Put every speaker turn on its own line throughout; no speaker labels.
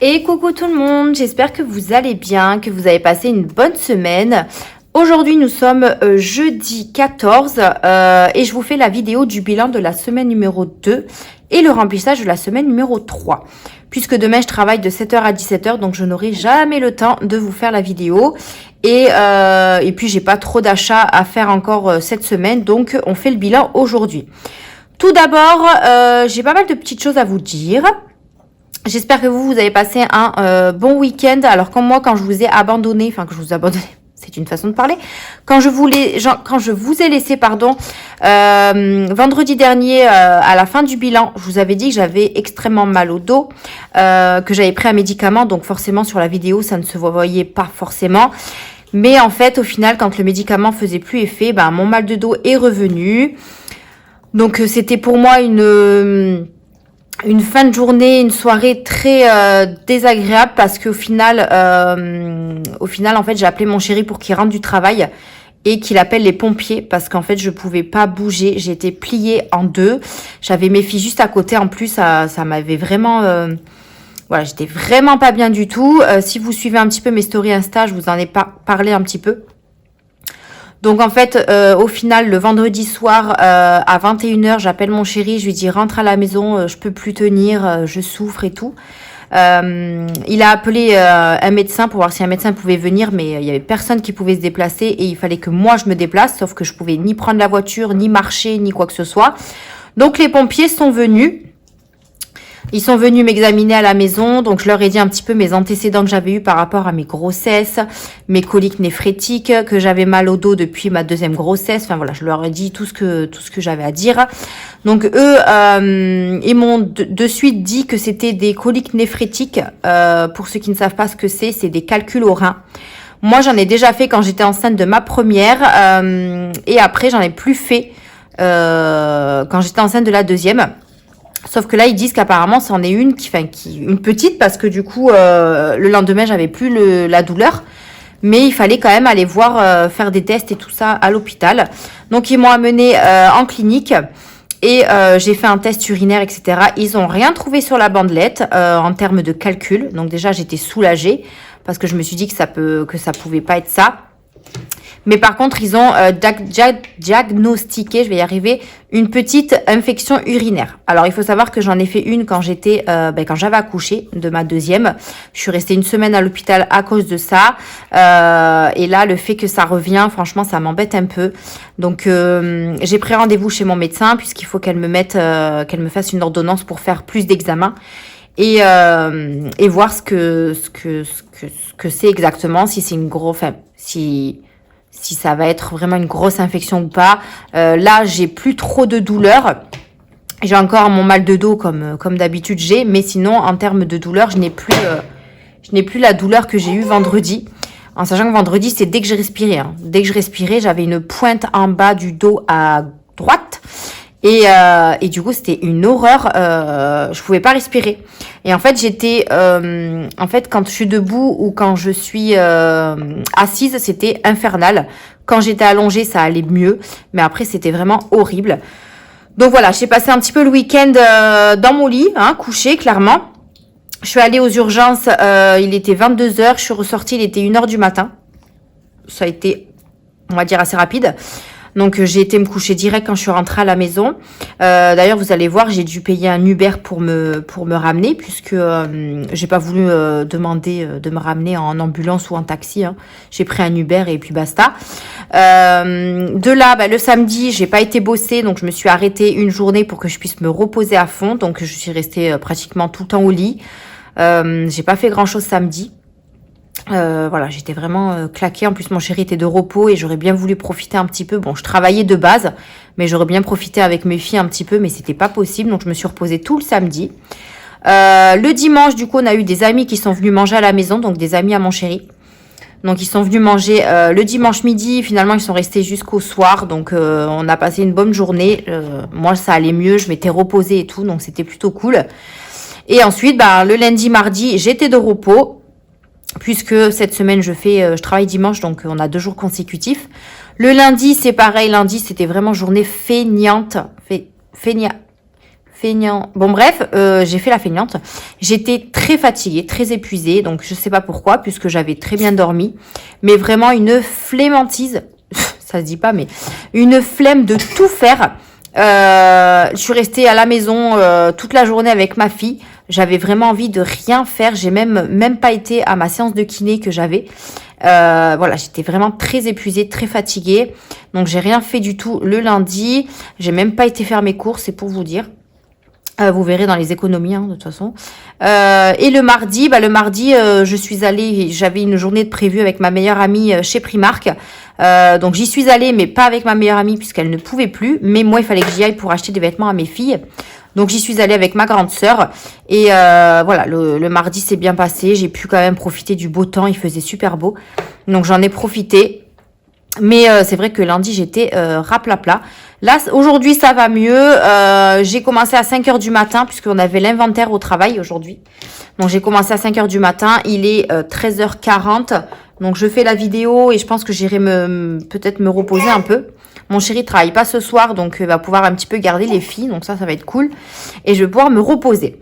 Et coucou tout le monde, j'espère que vous allez bien, que vous avez passé une bonne semaine. Aujourd'hui nous sommes jeudi 14 et je vous fais la vidéo du bilan de la semaine numéro 2 et le remplissage de la semaine numéro 3. Puisque demain je travaille de 7h à 17h, donc je n'aurai jamais le temps de vous faire la vidéo. Et puis j'ai pas trop d'achats à faire encore cette semaine, donc on fait le bilan aujourd'hui. Tout d'abord, j'ai pas mal de petites choses à vous dire. J'espère que vous avez passé un bon week-end. Alors comme moi, quand je vous ai abandonné, enfin que je vous ai abandonné, c'est une façon de parler. Quand je vous ai laissé, vendredi dernier, à la fin du bilan, je vous avais dit que j'avais extrêmement mal au dos, que j'avais pris un médicament. Donc forcément, sur la vidéo, ça ne se voyait pas forcément. Mais en fait, au final, quand le médicament faisait plus effet, mon mal de dos est revenu. Donc c'était pour moi une fin de journée, une soirée très désagréable parce qu'au final, en fait, j'ai appelé mon chéri pour qu'il rentre du travail et qu'il appelle les pompiers parce qu'en fait, je pouvais pas bouger. J'étais pliée en deux. J'avais mes filles juste à côté. En plus, ça m'avait vraiment... voilà, j'étais vraiment pas bien du tout. Si vous suivez un petit peu mes stories Insta, je vous en ai parlé un petit peu. Donc en fait, au final, le vendredi soir à 21h, j'appelle mon chéri, je lui dis rentre à la maison, je peux plus tenir, je souffre et tout. Il a appelé un médecin pour voir si un médecin pouvait venir, mais il y avait personne qui pouvait se déplacer et il fallait que moi je me déplace, sauf que je pouvais ni prendre la voiture, ni marcher, ni quoi que ce soit. Donc les pompiers sont venus. Ils sont venus m'examiner à la maison, donc je leur ai dit un petit peu mes antécédents que j'avais eu par rapport à mes grossesses, mes coliques néphrétiques, que j'avais mal au dos depuis ma deuxième grossesse. Enfin voilà, je leur ai dit tout ce que j'avais à dire. Donc eux, ils m'ont de suite dit que c'était des coliques néphrétiques. Pour ceux qui ne savent pas ce que c'est des calculs au rein. Moi, j'en ai déjà fait quand j'étais enceinte de ma première, et après j'en ai plus fait quand j'étais enceinte de la deuxième. Sauf que là, ils disent qu'apparemment, c'en est une une petite parce que du coup, le lendemain, j'avais plus la douleur. Mais il fallait quand même aller voir, faire des tests et tout ça à l'hôpital. Donc, ils m'ont amené en clinique et j'ai fait un test urinaire, etc. Ils ont rien trouvé sur la bandelette en termes de calcul. Donc déjà, j'étais soulagée parce que je me suis dit que ça pouvait pas être ça. Mais par contre, ils ont diagnostiqué, je vais y arriver, une petite infection urinaire. Alors, il faut savoir que j'en ai fait une quand quand j'avais accouché de ma deuxième. Je suis restée une semaine à l'hôpital à cause de ça. Et là, le fait que ça revient, franchement, ça m'embête un peu. Donc, j'ai pris rendez-vous chez mon médecin puisqu'il faut qu'elle me fasse une ordonnance pour faire plus d'examens. Et voir ce que c'est exactement, si c'est si ça va être vraiment une grosse infection ou pas. Là, j'ai plus trop de douleur. J'ai encore mon mal de dos comme d'habitude mais sinon, en termes de douleur, je n'ai plus la douleur que j'ai eue vendredi. En sachant que vendredi, c'est dès que j'ai respiré. Dès que je respirais, j'avais une pointe en bas du dos à droite. Et du coup, c'était une horreur. Je pouvais pas respirer. Et en fait, quand je suis debout ou quand je suis assise, c'était infernal. Quand j'étais allongée, ça allait mieux. Mais après, c'était vraiment horrible. Donc voilà, j'ai passé un petit peu le week-end dans mon lit, couché, clairement. Je suis allée aux urgences, il était 22h. Je suis ressortie, il était 1h du matin. Ça a été, on va dire, assez rapide. Donc j'ai été me coucher direct quand je suis rentrée à la maison. D'ailleurs, vous allez voir, j'ai dû payer un Uber pour me ramener puisque j'ai pas voulu demander de me ramener en ambulance ou en taxi. J'ai pris un Uber et puis basta. De là, le samedi, j'ai pas été bosser, donc je me suis arrêtée une journée pour que je puisse me reposer à fond. Donc je suis restée pratiquement tout le temps au lit. J'ai pas fait grand chose samedi. Voilà, j'étais vraiment claquée. En plus, mon chéri était de repos et j'aurais bien voulu profiter un petit peu. Bon, je travaillais de base, mais j'aurais bien profité avec mes filles un petit peu, mais c'était pas possible. Donc, je me suis reposée tout le samedi. Le dimanche, du coup, on a eu des amis qui sont venus manger à la maison, donc des amis à mon chéri. Donc, ils sont venus manger le dimanche midi. Finalement, ils sont restés jusqu'au soir. Donc, on a passé une bonne journée. Moi, ça allait mieux. Je m'étais reposée et tout, donc c'était plutôt cool. Et ensuite, le lundi, mardi, j'étais de repos. Puisque cette semaine, je travaille dimanche, donc on a 2 jours consécutifs. Le lundi, c'est pareil. Lundi, c'était vraiment journée feignante. Feignant. Bon bref, j'ai fait la feignante. J'étais très fatiguée, très épuisée, donc je sais pas pourquoi, puisque j'avais très bien dormi. Mais vraiment une flémantise, ça se dit pas, mais une flemme de tout faire. Je suis restée à la maison toute la journée avec ma fille. J'avais vraiment envie de rien faire. J'ai même pas été à ma séance de kiné que j'avais. Voilà, j'étais vraiment très épuisée, très fatiguée. Donc j'ai rien fait du tout le lundi. J'ai même pas été faire mes courses, c'est pour vous dire. Vous verrez dans les économies, hein, de toute façon. Et le mardi, je suis allée, j'avais une journée de prévue avec ma meilleure amie chez Primark. Donc j'y suis allée, mais pas avec ma meilleure amie puisqu'elle ne pouvait plus. Mais moi, il fallait que j'y aille pour acheter des vêtements à mes filles. Donc j'y suis allée avec ma grande sœur. Et voilà, le mardi s'est bien passé. J'ai pu quand même profiter du beau temps. Il faisait super beau. Donc j'en ai profité. Mais c'est vrai que lundi, j'étais raplapla. Là, aujourd'hui, ça va mieux. J'ai commencé à 5 heures du matin, puisqu'on avait l'inventaire au travail aujourd'hui. Donc, j'ai commencé à 5 heures du matin. Il est 13h40. Donc, je fais la vidéo et je pense que j'irai peut-être me reposer un peu. Mon chéri travaille pas ce soir, donc il va pouvoir un petit peu garder les filles. Donc, ça va être cool. Et je vais pouvoir me reposer.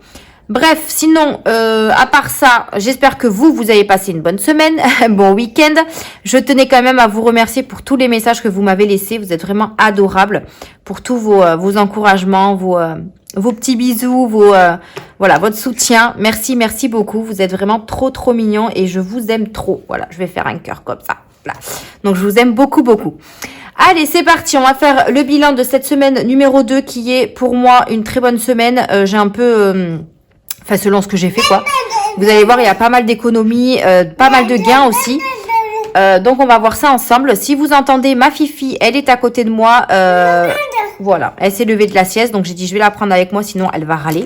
Bref, sinon, à part ça, j'espère que vous avez passé une bonne semaine, un bon week-end. Je tenais quand même à vous remercier pour tous les messages que vous m'avez laissés. Vous êtes vraiment adorables pour tous vos encouragements, vos petits bisous, voilà, votre soutien. Merci, merci beaucoup. Vous êtes vraiment trop, trop mignons et je vous aime trop. Voilà, je vais faire un cœur comme ça. Voilà. Donc, je vous aime beaucoup, beaucoup. Allez, c'est parti. On va faire le bilan de cette semaine numéro 2 qui est pour moi une très bonne semaine. J'ai un peu... Enfin, selon ce que j'ai fait, quoi. Vous allez voir, il y a pas mal d'économies, pas mal de gains aussi. Donc, on va voir ça ensemble. Si vous entendez ma Fifi, elle est à côté de moi. Voilà, elle s'est levée de la sieste. Donc, j'ai dit, je vais la prendre avec moi, sinon elle va râler.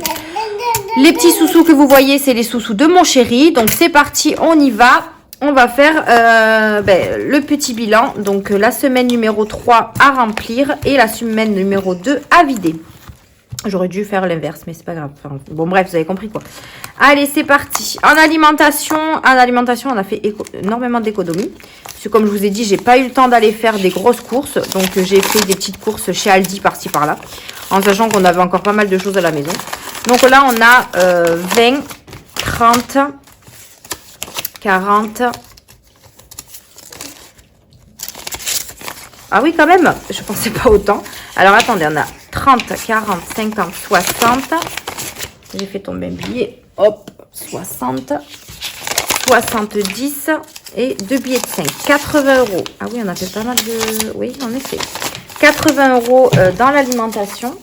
Les petits sous-sous que vous voyez, c'est les sous-sous de mon chéri. Donc, c'est parti, on y va. On va faire le petit bilan. Donc, la semaine numéro 3 à remplir et la semaine numéro 2 à vider. J'aurais dû faire l'inverse, mais c'est pas grave. Enfin, bon, bref, vous avez compris quoi. Allez, c'est parti. En alimentation, on a fait énormément d'économies. Parce que comme je vous ai dit, j'ai pas eu le temps d'aller faire des grosses courses. Donc, j'ai fait des petites courses chez Aldi par-ci par-là. En sachant qu'on avait encore pas mal de choses à la maison. Donc là, on a 20, 30, 40. Ah oui, quand même. Je pensais pas autant. Alors, attendez, on a 30, 40, 50, 60. J'ai fait tomber un billet. Hop, 60, 70 et 2 billets de 5. 80 €. Ah oui, on a fait pas mal de... Oui, en effet. 80 € dans l'alimentation.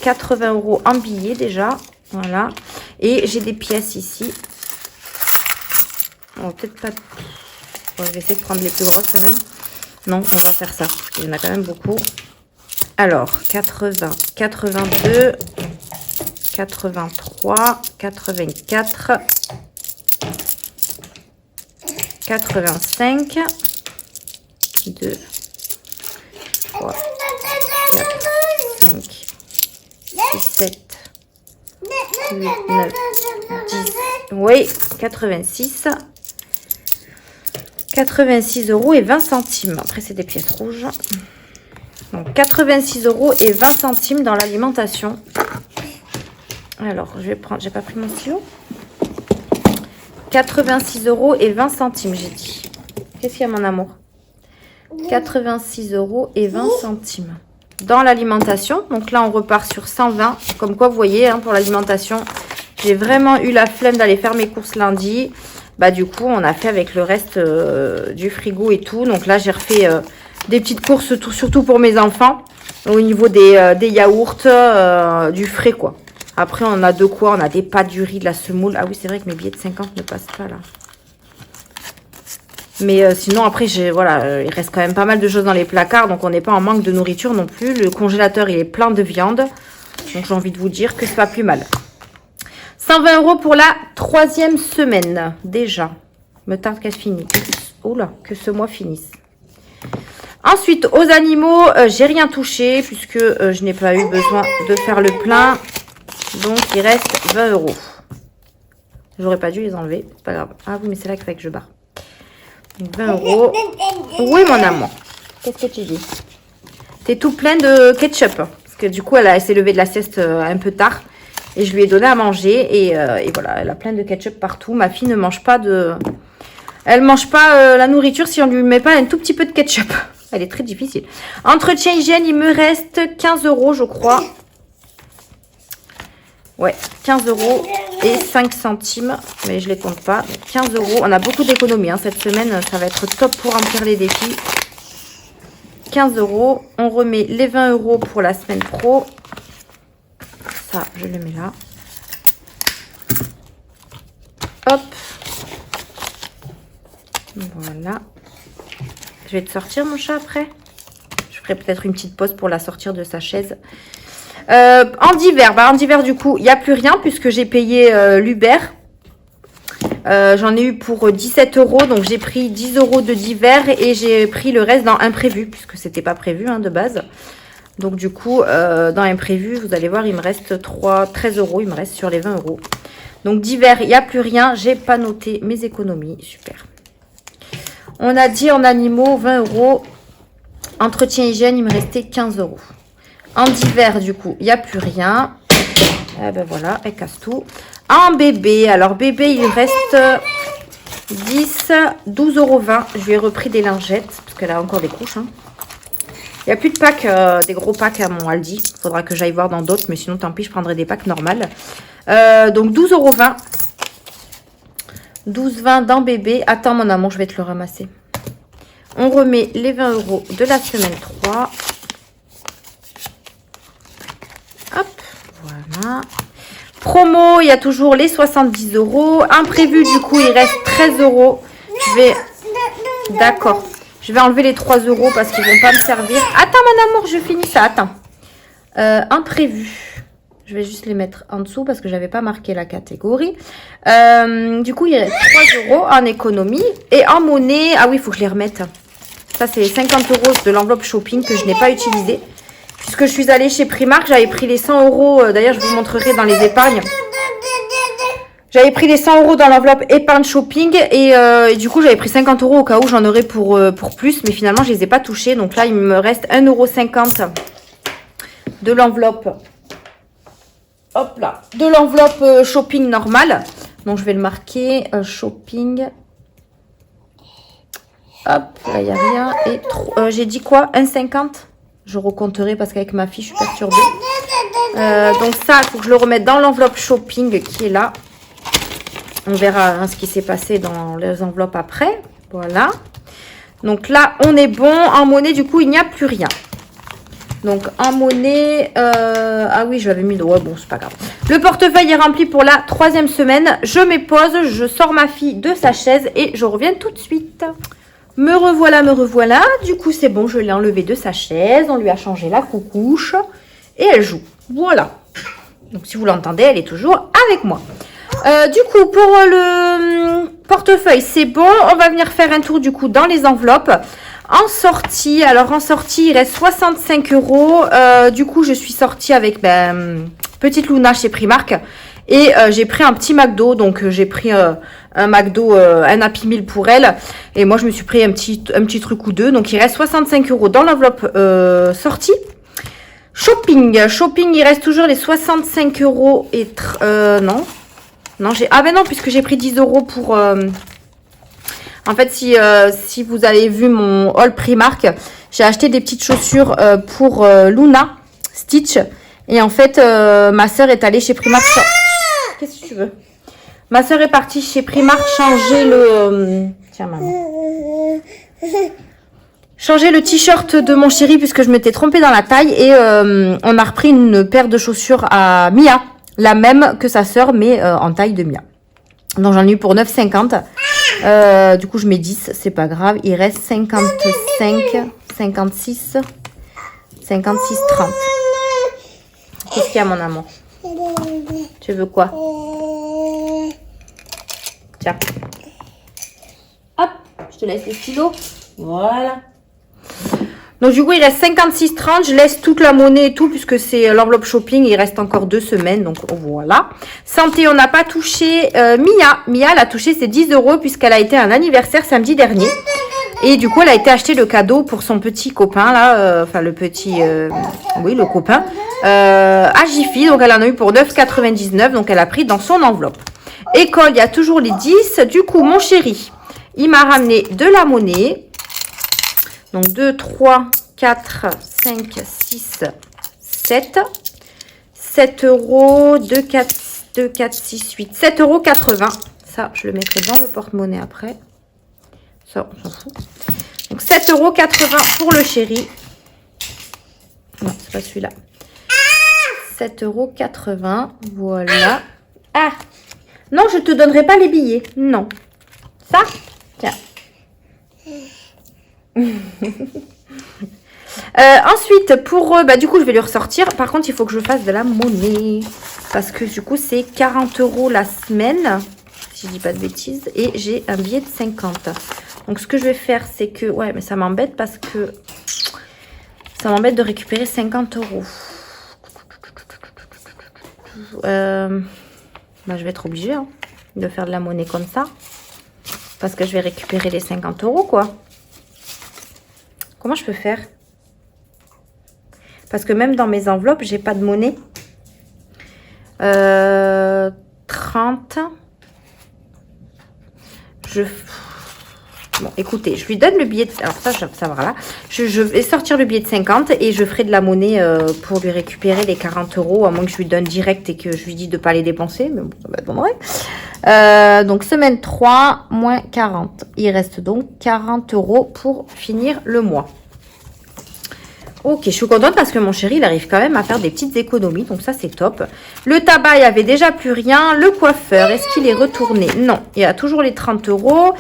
80 € en billets déjà. Voilà. Et j'ai des pièces ici. On va peut-être pas... Bon, je vais essayer de prendre les plus grosses quand même. Non, on va faire ça. Il y en a quand même beaucoup. Alors, 80, 82, 83, 84, 85, 2, 3, 4, 5, 6, 7, 8, 9, 10. Oui, 86. 86 € et 20 centimes. Après, c'est des pièces rouges. Donc, 86 € et 20 centimes dans l'alimentation. Alors, je vais prendre... J'ai pas pris mon stylo. 86 € et 20 centimes, j'ai dit. Qu'est-ce qu'il y a, mon amour? 86 € et 20 centimes. Dans l'alimentation. Donc là, on repart sur 120. Comme quoi, vous voyez, hein, pour l'alimentation, j'ai vraiment eu la flemme d'aller faire mes courses lundi. Bah du coup, on a fait avec le reste du frigo et tout. Donc là, j'ai refait des petites courses, surtout pour mes enfants. Au niveau des yaourts, du frais quoi. Après, on a de quoi? On a des pâtes, du riz, de la semoule. Ah oui, c'est vrai que mes billets de 50 ne passent pas là. Mais sinon, après, voilà, il reste quand même pas mal de choses dans les placards. Donc, on n'est pas en manque de nourriture non plus. Le congélateur, il est plein de viande. Donc, j'ai envie de vous dire que c'est pas plus mal. 120 € pour la 3e semaine. Déjà. Me tarde qu'elle finisse. Oh là, que ce mois finisse. Ensuite, aux animaux, j'ai rien touché puisque je n'ai pas eu besoin de faire le plein. Donc, il reste 20 €. J'aurais pas dû les enlever. C'est pas grave. Ah oui, mais c'est là qu'il fallait que je barre. 20 €. Oui, mon amour. Qu'est-ce que tu dis? T'es tout plein de ketchup. Parce que du coup, elle s'est levée de la sieste un peu tard. Et je lui ai donné à manger. Et voilà, elle a plein de ketchup partout. Ma fille ne mange pas de... Elle mange pas la nourriture si on lui met pas un tout petit peu de ketchup. Elle est très difficile. Entretien hygiène, il me reste 15 €, je crois. Ouais, 15 € et 5 centimes. Mais je les compte pas. 15 €. On a beaucoup d'économies. Hein. Cette semaine, ça va être top pour remplir les défis. 15 €. On remet les 20 € pour la semaine pro. Ça, je le mets là. Hop. Voilà. Je vais te sortir mon chat après. Je ferai peut-être une petite pause pour la sortir de sa chaise. En d'hiver, en d'hiver du coup, il n'y a plus rien puisque j'ai payé l'Uber. J'en ai eu pour 17 €, donc j'ai pris 10 € de d'hiver et j'ai pris le reste dans imprévu puisque c'était pas prévu de base. Donc du coup, dans imprévu, vous allez voir, il me reste 13 €, il me reste sur les 20 €. Donc d'hiver, il n'y a plus rien, j'ai pas noté mes économies, super. On a dit en animaux 20 €. Entretien hygiène, il me restait 15 €. En d'hiver, du coup, il n'y a plus rien. Eh ben voilà, elle casse tout. En bébé, alors bébé, il reste 12,20 €. Je lui ai repris des lingettes, parce qu'elle a encore des couches. Hein. Il n'y a plus de packs, des gros packs à mon Aldi. Il faudra que j'aille voir dans d'autres, mais sinon, tant pis, je prendrai des packs normales. Donc 12,20 €. 12,20 € dans bébé. Attends, mon amour, je vais te le ramasser. On remet les 20 € de la semaine 3. Hop, voilà. Promo, il y a toujours les 70 €. Imprévu, du coup, il reste 13 €. Je vais... D'accord. Je vais enlever les 3 € parce qu'ils ne vont pas me servir. Attends, mon amour, je finis ça. Attends. Imprévu. Je vais juste les mettre en dessous parce que je n'avais pas marqué la catégorie. Du coup, il reste 3 € en économie. Et en monnaie, ah oui, il faut que je les remette. Ça, c'est 50 € de l'enveloppe shopping que je n'ai pas utilisée. Puisque je suis allée chez Primark, j'avais pris les 100 €. D'ailleurs, je vous montrerai dans les épargnes. J'avais pris les 100 € dans l'enveloppe épargne shopping. Et du coup, j'avais pris 50 € au cas où j'en aurais pour plus. Mais finalement, je ne les ai pas touchés. Donc là, il me reste 1,50 € de l'enveloppe. Hop là. De l'enveloppe shopping normale. Donc, je vais le marquer. Shopping. Hop, là, il n'y a rien. Et j'ai dit quoi? 1,50 €. Je recompterai parce qu'avec ma fille, je suis perturbée. Donc ça, il faut que je le remette dans l'enveloppe shopping qui est là. On verra ce qui s'est passé dans les enveloppes après. Voilà. Donc là, on est bon. En monnaie, du coup, il n'y a plus rien. Donc en monnaie... ah oui, je l'avais mis... Ouais, bon, c'est pas grave. Le portefeuille est rempli pour la 3e semaine. Je mets pause, je sors ma fille de sa chaise et je reviens tout de suite. Me revoilà, me revoilà. Du coup, c'est bon, je l'ai enlevée de sa chaise. On lui a changé la coucouche. Et elle joue. Voilà. Donc, si vous l'entendez, elle est toujours avec moi. Du coup, pour le portefeuille, c'est bon. On va venir faire un tour, du coup, dans les enveloppes. En sortie, alors en sortie, il reste 65 €. Du coup, je suis sortie avec petite Luna chez Primark. Et j'ai pris un petit McDo. Donc, j'ai pris... un McDo, un Happy Meal pour elle. Et moi, je me suis pris un petit truc ou deux. Donc, il reste 65 € dans l'enveloppe sortie. Shopping. Shopping, il reste toujours les 65 € et... non. Non, j'ai... Ah ben non, puisque j'ai pris 10 € pour... En fait, si vous avez vu mon haul Primark, j'ai acheté des petites chaussures pour Luna Stitch. Et en fait, ma soeur est allée chez Primark... Qu'est-ce que tu veux? Ma soeur est partie chez Primark changer le... Tiens, maman. Changer le t-shirt de mon chéri puisque je m'étais trompée dans la taille. Et on a repris une paire de chaussures à Mia. La même que sa soeur, mais en taille de Mia. Donc, j'en ai eu pour 9,50 €. Du coup, je mets 10. C'est pas grave. Il reste 55, 56, 56, 30. Qu'est-ce qu'il y a, mon amour? Tu veux quoi? Tiens. Hop, je te laisse les stylos. Voilà. Donc du coup, il reste 56,30. Je laisse toute la monnaie et tout, puisque c'est l'enveloppe shopping. Il reste encore 2 semaines. Donc voilà. Santé, on n'a pas touché. Mia, elle a touché ses 10 € puisqu'elle a été à un anniversaire samedi dernier. Et du coup, elle a été acheter le cadeau pour son petit copain, là, enfin le petit, oui, le copain, à Jiffy. Donc, elle en a eu pour 9,99 €. Donc, elle a pris dans son enveloppe. École, il y a toujours les 10. Du coup, mon chéri, il m'a ramené de la monnaie. Donc, 2, 3, 4, 5, 6, 7. 7 €, 2, 4, 2, 4, 6, 8. 7,80 €. Ça, je le mettrai dans le porte-monnaie après. Ça, on s'en fout. Donc, 7,80 € pour le chéri. Non, c'est pas celui-là. 7,80 €. Voilà. Ah! Non, je te donnerai pas les billets. Non. Ça? Tiens. Ensuite, pour... du coup, je vais lui ressortir. Par contre, il faut que je fasse de la monnaie. Parce que du coup, c'est 40 € la semaine. Si je dis pas de bêtises. Et j'ai un billet de 50. Donc, ce que je vais faire, c'est que... Ouais, mais ça m'embête parce que... Ça m'embête de récupérer 50 €. Je vais être obligée de faire de la monnaie comme ça. Parce que je vais récupérer les 50 €, quoi. Comment je peux faire? Parce que même dans mes enveloppes, j'ai pas de monnaie. 30. Bon, écoutez, je lui donne le billet de... Alors ça, ça va là. Je vais sortir le billet de 50 et je ferai de la monnaie pour lui récupérer les 40 €, à moins que je lui donne direct et que je lui dise de ne pas les dépenser. Mais bon, ça va être bon, ouais. Donc, semaine 3, moins 40. Il reste donc 40 € pour finir le mois. Ok, je suis contente parce que mon chéri, il arrive quand même à faire des petites économies. Donc ça, c'est top. Le tabac, il n'y avait déjà plus rien. Le coiffeur, est-ce qu'il est retourné? Non, il y a toujours les 30 €.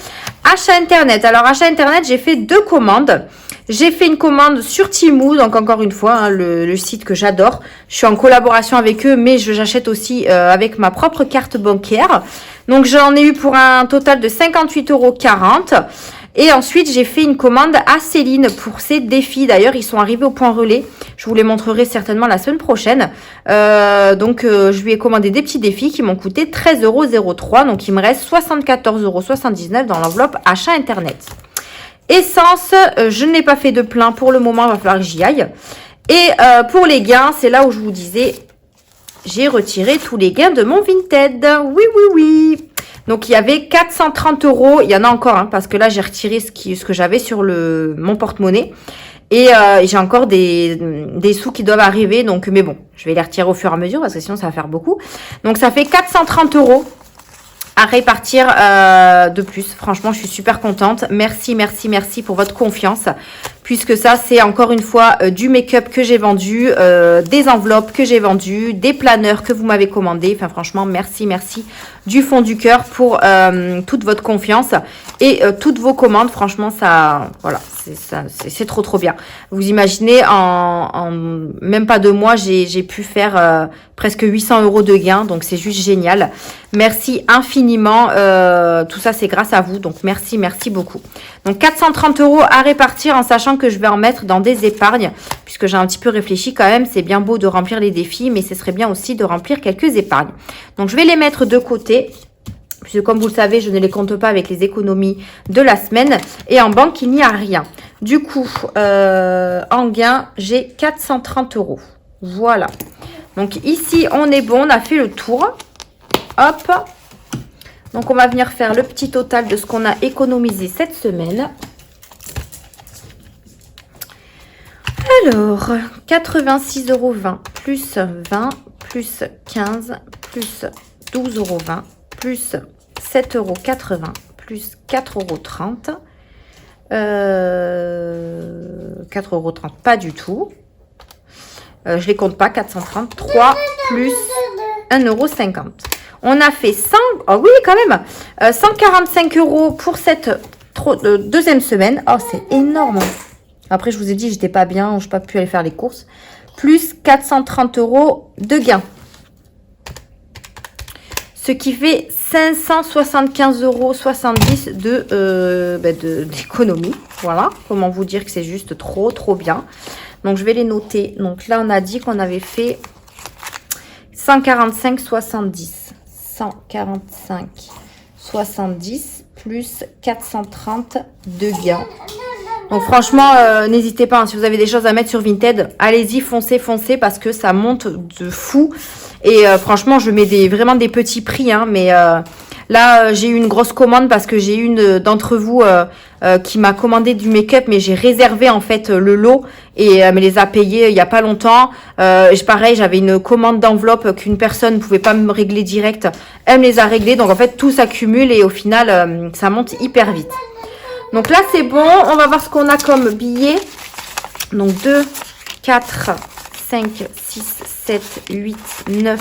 Achat Internet. Alors, achat Internet, j'ai fait 2 commandes. J'ai fait une commande sur Temu. Donc, encore une fois, le site que j'adore. Je suis en collaboration avec eux, mais j'achète aussi avec ma propre carte bancaire. Donc, j'en ai eu pour un total de 58,40 €. Et ensuite, j'ai fait une commande à Céline pour ses défis. D'ailleurs, ils sont arrivés au point relais. Je vous les montrerai certainement la semaine prochaine. Je lui ai commandé des petits défis qui m'ont coûté 13,03 €. Donc, il me reste 74,79 € dans l'enveloppe achat Internet. Essence, je n'ai pas fait de plein pour le moment. Il va falloir que j'y aille. Et pour les gains, c'est là où je vous disais, j'ai retiré tous les gains de mon Vinted. Oui, oui, oui. Donc, il y avait 430 €. Il y en a encore, parce que là, j'ai retiré ce que j'avais sur mon porte-monnaie. Et j'ai encore des sous qui doivent arriver. Donc, mais bon, je vais les retirer au fur et à mesure parce que sinon, ça va faire beaucoup. Donc, ça fait 430 € à répartir de plus. Franchement, je suis super contente. Merci, merci, merci pour votre confiance. Puisque ça, c'est encore une fois du make-up que j'ai vendu, des enveloppes que j'ai vendues, des planeurs que vous m'avez commandés. Enfin, franchement, merci, merci du fond du cœur pour toute votre confiance et toutes vos commandes. Franchement, ça, voilà, c'est trop, trop bien. Vous imaginez, en même pas 2 mois, j'ai pu faire presque 800 € de gains. Donc, c'est juste génial. Merci infiniment. Tout ça, c'est grâce à vous. Donc, merci, merci beaucoup. Donc, 430 € à répartir en sachant que je vais en mettre dans des épargnes puisque j'ai un petit peu réfléchi quand même. C'est bien beau de remplir les défis, mais ce serait bien aussi de remplir quelques épargnes. Donc, je vais les mettre de côté puisque comme vous le savez, je ne les compte pas avec les économies de la semaine. Et en banque, il n'y a rien. Du coup, en gain, j'ai 430 €. Voilà. Donc, ici, on est bon. On a fait le tour. Hop. Donc, on va venir faire le petit total de ce qu'on a économisé cette semaine. Alors, 86,20 € plus 20 plus 15 plus 12,20 € plus 7,80 € plus 4,30 €. 4,30 € pas du tout. Je les compte pas. 433 plus 1,50 €. On a fait 100, oh oui quand même, 145 € pour cette deuxième semaine. Oh, c'est énorme. Après, je vous ai dit, j'étais pas bien, je n'ai pas pu aller faire les courses. Plus 430 € de gains. Ce qui fait 575,70 € d'économie. Voilà, comment vous dire que c'est juste trop, trop bien. Donc, je vais les noter. Donc là, on a dit qu'on avait fait 145,70. 145,70 plus 430 de gains. Donc franchement, n'hésitez pas, hein, si vous avez des choses à mettre sur Vinted, allez-y, foncez, foncez, parce que ça monte de fou. Et franchement, je mets vraiment des petits prix, hein, mais là, j'ai eu une grosse commande parce que j'ai une d'entre vous qui m'a commandé du make-up, mais j'ai réservé en fait le lot et elle me les a payés il y a pas longtemps. Pareil, j'avais une commande d'enveloppe qu'une personne ne pouvait pas me régler direct. Elle me les a réglées, donc en fait, tout s'accumule et au final, ça monte hyper vite. Donc là, c'est bon. On va voir ce qu'on a comme billets. Donc 2, 4, 5, 6, 7, 8, 9,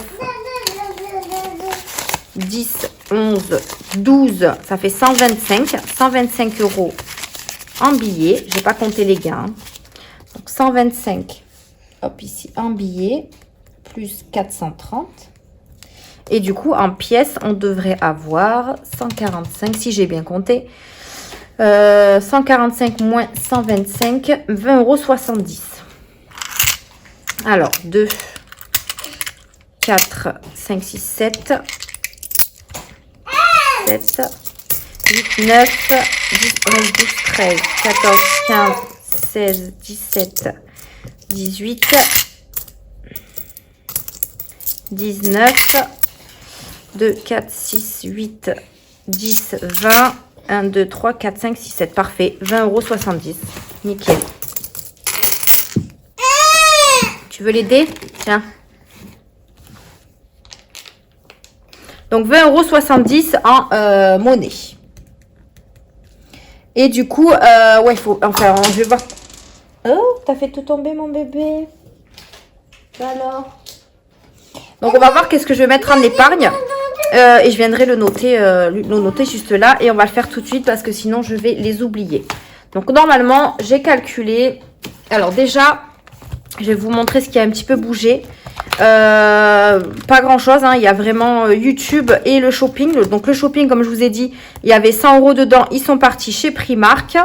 10, 11, 12. Ça fait 125. 125 € en billets. Je n'ai pas compté les gains. Donc 125. Hop, ici, en billets. Plus 430. Et du coup, en pièces, on devrait avoir 145, si j'ai bien compté. 145 moins 125, 20,70 €. Alors, 2, 4, 5, 6, 7, 7, 8, 9, 10, 11, 12, 13, 14, 15, 16, 17, 18, 19, 2, 4, 6, 8, 10, 20, 1, 2, 3, 4, 5, 6, 7. Parfait. 20,70 €. Nickel. Tu veux l'aider? Tiens. Donc 20,70 € en monnaie. Et du coup, ouais, il faut. Enfin, je vais voir. Oh, t'as fait tout tomber, mon bébé. Alors. Donc, on va voir qu'est-ce que je vais mettre en épargne. Et je viendrai le noter juste là. Et on va le faire tout de suite parce que sinon, je vais les oublier. Donc, normalement, j'ai calculé. Alors, déjà, je vais vous montrer ce qui a un petit peu bougé. Pas grand-chose. Hein. Il y a vraiment YouTube et le shopping. Donc, le shopping, comme je vous ai dit, il y avait 100 € dedans. Ils sont partis chez Primark.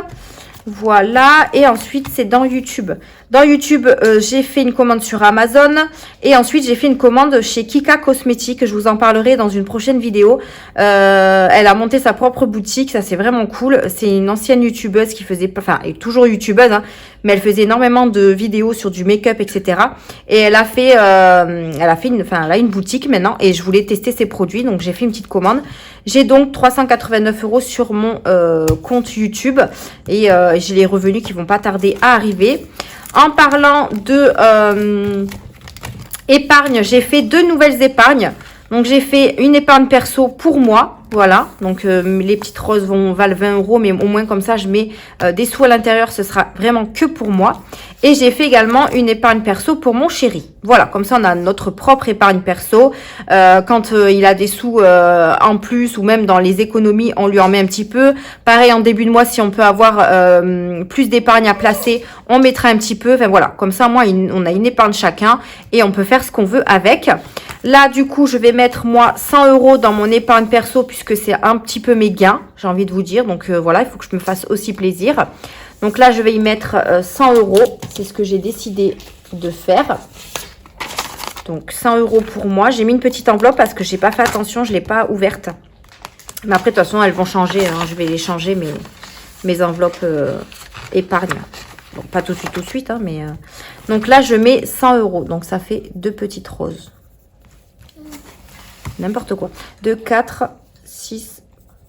Voilà, et ensuite c'est dans YouTube. Dans YouTube, j'ai fait une commande sur Amazon et ensuite j'ai fait une commande chez Kika Cosmétiques. Je vous en parlerai dans une prochaine vidéo. Elle a monté sa propre boutique, ça c'est vraiment cool. C'est une ancienne youtubeuse qui faisait, enfin, elle est toujours youtubeuse, hein, mais elle faisait énormément de vidéos sur du make-up, etc. Et elle a une boutique maintenant et je voulais tester ses produits, donc j'ai fait une petite commande. J'ai donc 389 € sur mon compte YouTube et j'ai les revenus qui vont pas tarder à arriver. En parlant de épargne, j'ai fait 2 nouvelles épargnes. Donc, j'ai fait une épargne perso pour moi. Voilà. Donc, les petites roses valent 20 €. Mais au moins, comme ça, je mets des sous à l'intérieur. Ce sera vraiment que pour moi. Et j'ai fait également une épargne perso pour mon chéri. Voilà. Comme ça, on a notre propre épargne perso. Quand il a des sous en plus ou même dans les économies, on lui en met un petit peu. Pareil, en début de mois, si on peut avoir plus d'épargne à placer, on mettra un petit peu. Enfin, voilà. Comme ça, moi, on a une épargne chacun et on peut faire ce qu'on veut avec. Là, du coup, je vais mettre, moi, 100 € dans mon épargne perso puisque c'est un petit peu mes gains, j'ai envie de vous dire. Donc, voilà, il faut que je me fasse aussi plaisir. Donc là, je vais y mettre 100 €. C'est ce que j'ai décidé de faire. Donc, 100 € pour moi. J'ai mis une petite enveloppe parce que je n'ai pas fait attention, je ne l'ai pas ouverte. Mais après, de toute façon, elles vont changer. Hein. Je vais les changer, mes enveloppes épargne. Bon, pas tout de suite, hein, mais... Donc là, je mets 100 €. Donc, ça fait 2 petites roses. N'importe quoi. 2, 4, 6,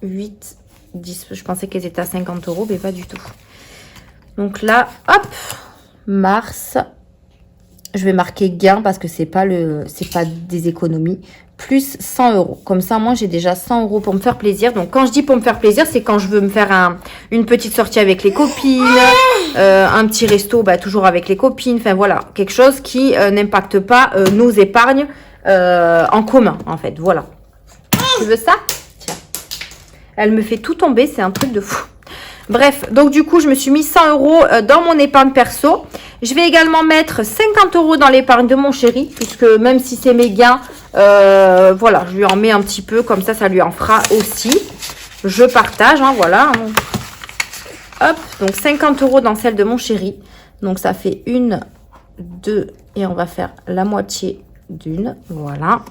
8, 10. Je pensais qu'elles étaient à 50 €, mais pas du tout. Donc là, hop, mars. Je vais marquer gain parce que c'est pas des économies. Plus 100 €. Comme ça, moi, j'ai déjà 100 € pour me faire plaisir. Donc, quand je dis pour me faire plaisir, c'est quand je veux me faire une petite sortie avec les copines, un petit resto, bah, toujours avec les copines. Enfin, voilà, quelque chose qui n'impacte pas nos épargnes en commun, en fait. Voilà. Tu veux ça? Tiens. Elle me fait tout tomber, c'est un truc de fou. Bref, donc du coup, je me suis mis 100 € dans mon épargne perso. Je vais également mettre 50 € dans l'épargne de mon chéri, puisque même si c'est mes gains, voilà, je lui en mets un petit peu, comme ça lui en fera aussi. Je partage, hein, voilà. Hop, donc 50 € dans celle de mon chéri. Donc ça fait 1, 2, et on va faire la moitié d'une, voilà.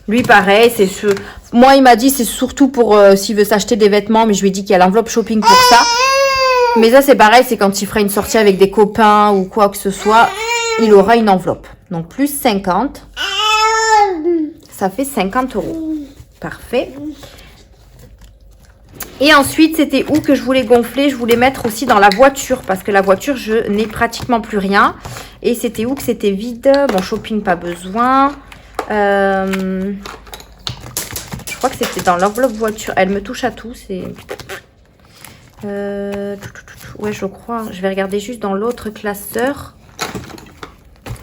Lui, pareil, c'est ce... Moi, il m'a dit c'est surtout pour s'il veut s'acheter des vêtements, mais je lui ai dit qu'il y a l'enveloppe shopping pour ça. Mais ça, c'est pareil, c'est quand il fera une sortie avec des copains ou quoi que ce soit, il aura une enveloppe. Donc, plus 50, ça fait 50 euros. Parfait. Et ensuite, c'était où que je voulais gonfler? Je voulais mettre aussi dans la voiture, parce que la voiture, je n'ai pratiquement plus rien. Et c'était où que c'était vide? Bon, shopping, pas besoin. Je crois que c'était dans l'enveloppe voiture. Elle me touche à tout, c'est... ouais, je crois. Je vais regarder juste dans l'autre classeur.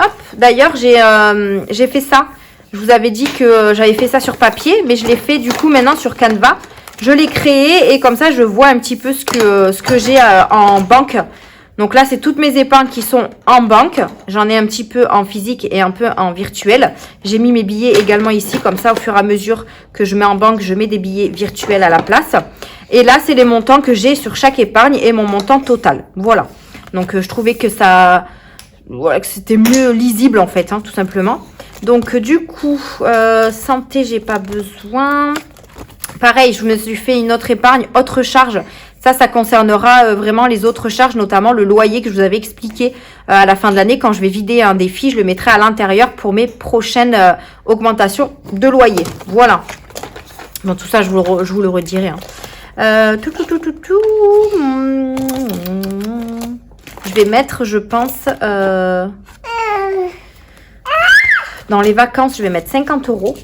Hop, d'ailleurs, j'ai fait ça. Je vous avais dit que j'avais fait ça sur papier, mais je l'ai fait du coup maintenant sur Canva. Je l'ai créé et comme ça, je vois un petit peu ce que j'ai en banque. Donc là, c'est toutes mes épargnes qui sont en banque. J'en ai un petit peu en physique et un peu en virtuel. J'ai mis mes billets également ici. Comme ça, au fur et à mesure que je mets en banque, je mets des billets virtuels à la place. Et là, c'est les montants que j'ai sur chaque épargne et mon montant total. Voilà. Donc, je trouvais que ça... Voilà, que c'était mieux lisible en fait, hein, tout simplement. Donc, du coup, santé, j'ai pas besoin. Pareil, je me suis fait une autre épargne, autre charge. Ça concernera vraiment les autres charges, notamment le loyer que je vous avais expliqué à la fin de l'année. Quand je vais vider un défi, je le mettrai à l'intérieur pour mes prochaines augmentations de loyer. Voilà. Bon, tout ça, je vous le redirai. Hein. Je vais mettre, je pense, dans les vacances, je vais mettre 50 euros.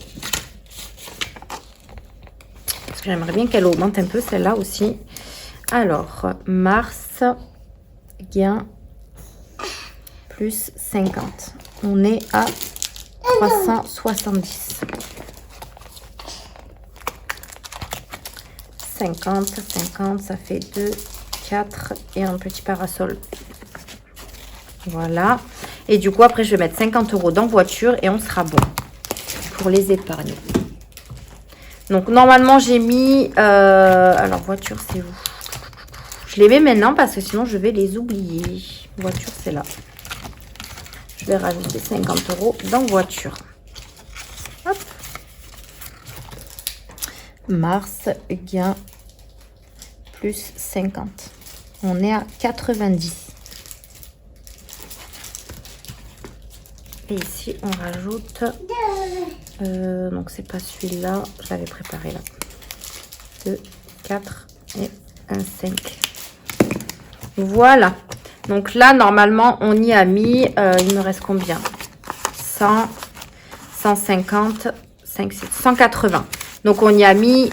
Parce que j'aimerais bien qu'elle augmente un peu, celle-là aussi. Alors, mars, gain, plus 50. On est à 370. 50, 50, ça fait 2, 4 et un petit parasol. Voilà. Et du coup, après, je vais mettre 50 euros dans voiture et on sera bon pour les épargnes. Donc, normalement, j'ai mis... alors, voiture, c'est où? Je les mets maintenant parce que sinon, je vais les oublier. Voiture, c'est là. Je vais rajouter 50 euros dans voiture. Hop. Mars, gain, plus 50. On est à 90. Et ici, on rajoute... donc, c'est pas celui-là. Je l'avais préparé là. 2, 4 et un 5. Voilà. Donc là, normalement, on y a mis... il me reste combien? 100, 150, 5, 6, 180. Donc, on y a mis...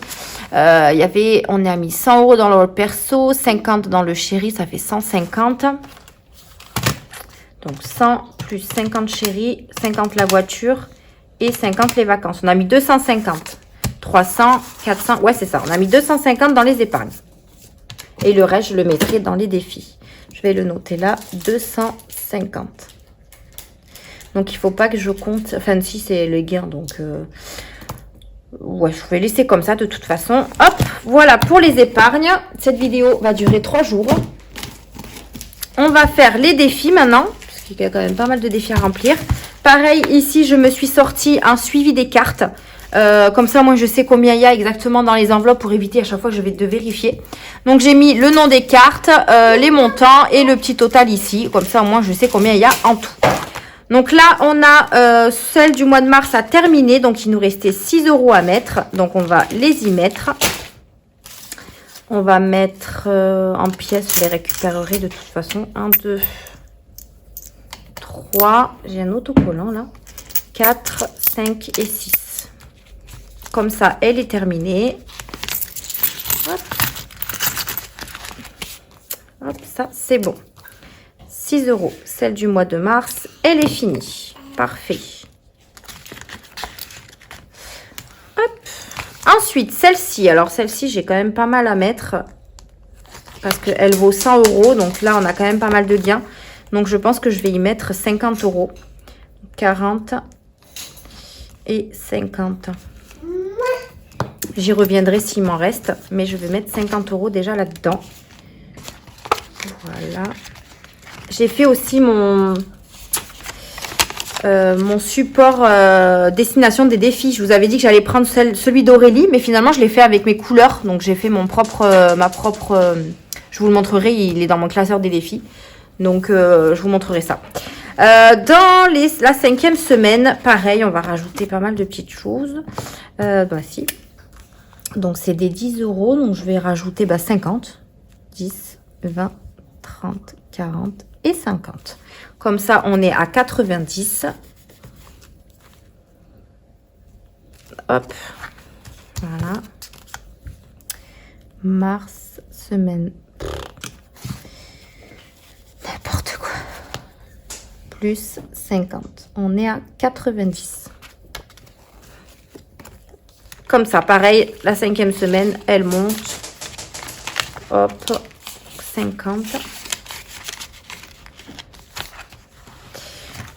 on a mis 100 euros dans le perso, 50 dans le chéri, ça fait 150. Donc, 100 plus 50 chéri, 50 la voiture et 50 les vacances. On a mis 250. 300, 400, ouais, c'est ça. On a mis 250 dans les épargnes. Et le reste, je le mettrai dans les défis. Je vais le noter là, 250. Donc, il ne faut pas que je compte... Enfin, si, c'est le gain, donc... ouais, je vais laisser comme ça de toute façon. Hop, voilà pour les épargnes. Cette vidéo va durer 3 jours. On va faire les défis maintenant, parce qu'il y a quand même pas mal de défis à remplir. Pareil, ici, je me suis sorti un suivi des cartes. Comme ça, moi, je sais combien il y a exactement dans les enveloppes pour éviter à chaque fois que je vais de vérifier. Donc, j'ai mis le nom des cartes, les montants et le petit total ici. Comme ça, au moins, je sais combien il y a en tout. Donc là, on a celle du mois de mars à terminer. Donc, il nous restait 6 euros à mettre. Donc, on va les y mettre. On va mettre en pièces, je les récupérerai de toute façon. 1, 2, 3. J'ai un autocollant là. 4, 5 et 6. Comme ça, elle est terminée. Hop. Hop, ça, c'est bon. 6 euros. Celle du mois de mars, elle est finie. Parfait. Hop. Ensuite, celle-ci. Alors, celle-ci, j'ai quand même pas mal à mettre. Parce qu'elle vaut 100 euros. Donc là, on a quand même pas mal de gains. Donc, je pense que je vais y mettre 50 euros. 40 et 50. J'y reviendrai s'il m'en reste. Mais je vais mettre 50 euros déjà là-dedans. Voilà. J'ai fait aussi mon mon support destination des défis. Je vous avais dit que j'allais prendre celui d'Aurélie, mais finalement je l'ai fait avec mes couleurs. Donc j'ai fait mon propre, je vous le montrerai, il est dans mon classeur des défis. Donc je vous montrerai ça. Dans la 5e semaine, pareil, on va rajouter pas mal de petites choses. Voici. Donc c'est des 10 euros, donc je vais rajouter 50, 10, 20, 30, 40 et 50. Comme ça, on est à 90. Hop. Voilà. Mars, semaine. N'importe quoi. Plus 50. On est à 90. Comme ça, pareil, la 5e semaine, elle monte. Hop. 50.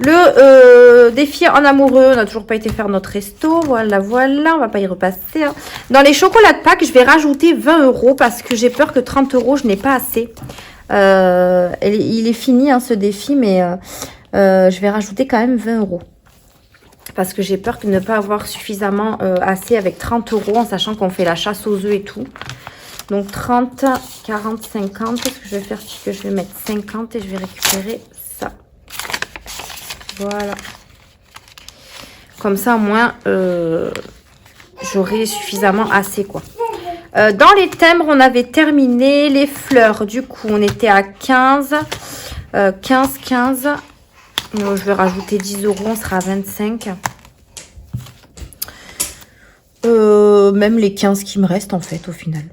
Le défi en amoureux, on n'a toujours pas été faire notre resto. Voilà, voilà, on va pas y repasser. Hein. Dans les chocolats de Pâques, je vais rajouter 20 euros parce que j'ai peur que 30 euros, je n'ai pas assez. Il est fini, hein, ce défi, mais je vais rajouter quand même 20 euros. Parce que j'ai peur de ne pas avoir suffisamment assez avec 30 euros, en sachant qu'on fait la chasse aux œufs et tout. Donc 30, 40, 50. Ce que je vais faire, c'est que je vais mettre 50 et je vais récupérer ça. Voilà. Comme ça, au moins, j'aurai suffisamment assez, quoi. Dans les thèmes, on avait terminé les fleurs. Du coup, on était à 15. 15. Donc, je vais rajouter 10 euros, on sera à 25. Même les 15 qui me restent, en fait, au final.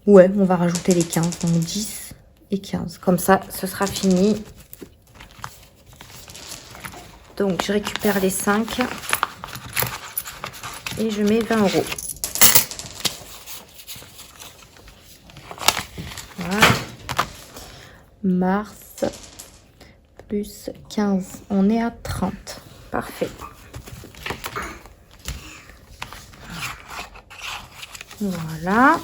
Ouais, on va rajouter les 15. Donc, 10 et 15. Comme ça, ce sera fini. Donc, je récupère les 5 et je mets 20 euros. Voilà. Mars plus 15. On est à 30. Parfait. Voilà.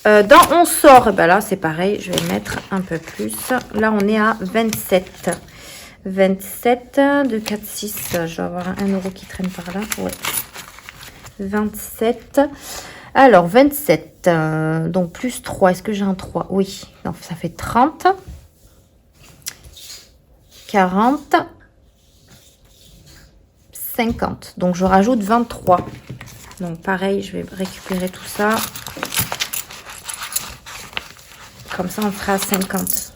Dans on sort, ben là, c'est pareil. Je vais mettre un peu plus. Là, on est à 27. 27 de 4, 6, je vais avoir 1 euro qui traîne par là. Ouais. 27. Alors, 27. Donc, plus 3. Est-ce que j'ai un 3? Oui. Donc, ça fait 30. 40. 50. Donc, je rajoute 23. Donc, pareil, je vais récupérer tout ça. Comme ça, on fera 50.